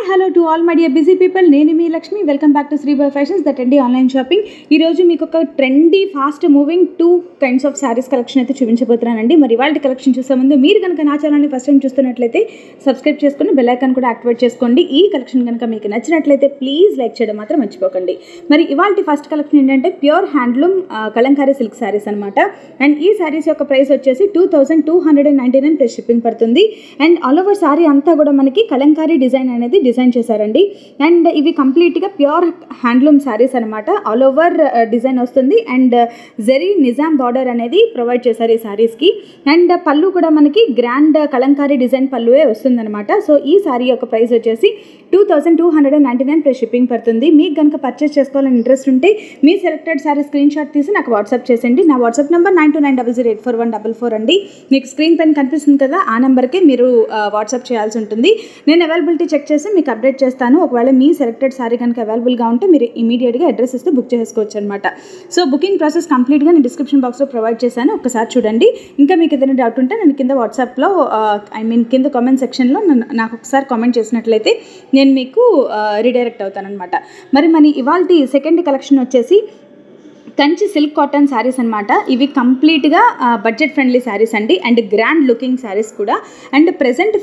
Hello to all my dear busy people. నేను మీ Lakshmi. Welcome back to Shribai fashions, the trendy online shopping. ఈరోజు మీకు ఒక trendy fast moving 2 kinds of saris collection అయితే చూపించబోతున్నానండి. మరి ఇవాళ కలెక్షన్ చూసే ముందు మీరు కనుక నా ఛానల్ని ఫస్ట్ టైం చూస్తున్నట్లయితే సబ్స్క్రైబ్ చేసుకుని బెల్ ఐకాన్ కూడా యాక్టివేట్ చేసుకోండి. ఈ కలెక్షన్ కనుక మీకు నచ్చినట్లయితే ప్లీజ్ లైక్ చేయడం మాత్రం మర్చిపోకండి. మరి ఇవాళ ఫస్ట్ కలెక్షన్ ఏంటంటే pure handloom Kalamkari silk saris అనమాట. అండ్ ఈ శారీస్ యొక్క ప్రైస్ వచ్చేసి 2299 ప్లస్ షిప్పింగ్ పడుతుంది. అండ్ ఆల్ ఓవర్ శారీ అంతా కూడా మనకి కలంకారీ డిజైన్ అనేది డిజైన్ చేశారండి. అండ్ ఇవి కంప్లీట్గా ప్యూర్ హ్యాండ్లూమ్ శారీస్ అనమాట. ఆల్ ఓవర్ డిజైన్ వస్తుంది. అండ్ జెరీ నిజాం బార్డర్ అనేది ప్రొవైడ్ చేశారు ఈ శారీస్కి. అండ్ పళ్ళు కూడా మనకి గ్రాండ్ కలంకారీ డిజైన్ పళ్ళువే వస్తుందన్నమాట. సో ఈ శారీ యొక్క ప్రైస్ వచ్చేసి 2299 ప్లస్ షిప్పింగ్ పడుతుంది. మీకు కనుక పర్చేస్ చేసుకోవాలని ఇంట్రెస్ట్ ఉంటే మీ సెలెక్టెడ్ శారీ స్క్రీన్ షాట్ తీసి నాకు వాట్సాప్ చేసేయండి. నా వాట్సాప్ నెంబర్ 9290084144 అండి. మీకు స్క్రీన్ పైన కనిపిస్తుంది కదా, ఆ నెంబర్కే మీరు వాట్సాప్ చేయాల్సి ఉంటుంది. నేను అవైలబిలిటీ చెక్ చేసి మీకు అప్డేట్ చేస్తాను. ఒకవేళ మీ సెలెక్టెడ్ శారీ కనుక అవైలబుల్గా ఉంటే మీరు ఇమీడియట్గా అడ్రస్ ఇస్తే బుక్ చేసుకోవచ్చు అనమాట. సో బుకింగ్ ప్రాసెస్ కంప్లీట్గా నేను డిస్క్రిప్షన్ బాక్స్లో ప్రొవైడ్ చేశాను, ఒకసారి చూడండి. ఇంకా మీకు ఏదైనా డౌట్ ఉంటే నేను కింద వాట్సాప్లో కింద కామెంట్ సెక్షన్లో నాకు ఒకసారి కామెంట్ చేసినట్లయితే నేను మీకు రీడైరెక్ట్ అవుతాను అనమాట. మరి ఇవాళ సెకండ్ కలెక్షన్ వచ్చేసి కంచి సిల్క్ కాటన్ శారీస్ అనమాట. ఇవి కంప్లీట్గా బడ్జెట్ ఫ్రెండ్లీ శారీస్ అండి. అండ్ గ్రాండ్ లుకింగ్ శారీస్ కూడా. అండ్ ప్రెజెంట్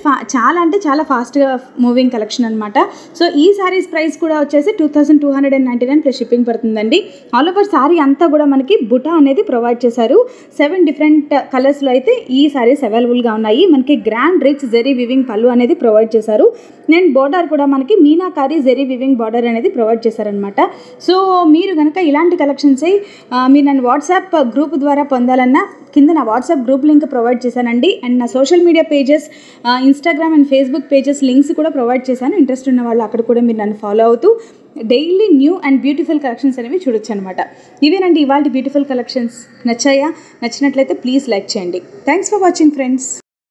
చాలా ఫాస్ట్గా మూవింగ్ కలెక్షన్ అనమాట. సో ఈ శారీస్ ప్రైస్ కూడా వచ్చేసి 2299 ప్లస్ షిప్పింగ్ పడుతుందండి. ఆల్ ఓవర్ శారీ అంతా కూడా మనకి బుటా అనేది ప్రొవైడ్ చేశారు. 7 డిఫరెంట్ కలర్స్లో అయితే ఈ శారీస్ అవైలబుల్గా ఉన్నాయి. మనకి గ్రాండ్ రిచ్ జెరీ వివింగ్ పళ్ళు అనేది ప్రొవైడ్ చేశారు. అండ్ బార్డర్ కూడా మనకి మీనాకారి జెరీ వివింగ్ బార్డర్ అనేది ప్రొవైడ్ చేశారనమాట. సో మీరు కనుక ఇలాంటి కలెక్షన్స్ మీరు నన్ను వాట్సాప్ గ్రూప్ ద్వారా పొందాలన్నా కింద నా వాట్సాప్ గ్రూప్ లింక్ ప్రొవైడ్ చేశానండి. అండ్ నా social media pages, Instagram and Facebook pages links కూడా ప్రొవైడ్ చేశాను. ఇంట్రెస్ట్ ఉన్న వాళ్ళు అక్కడ కూడా మీరు నన్ను ఫాలో అవుతూ daily new and beautiful collections అనేవి చూడొచ్చు అనమాట. ఇవేనండి ఇవాళ బ్యూటిఫుల్ కలెక్షన్స్. నచ్చాయా? నచ్చినట్లయితే ప్లీజ్ లైక్ చేయండి. Thanks for watching friends.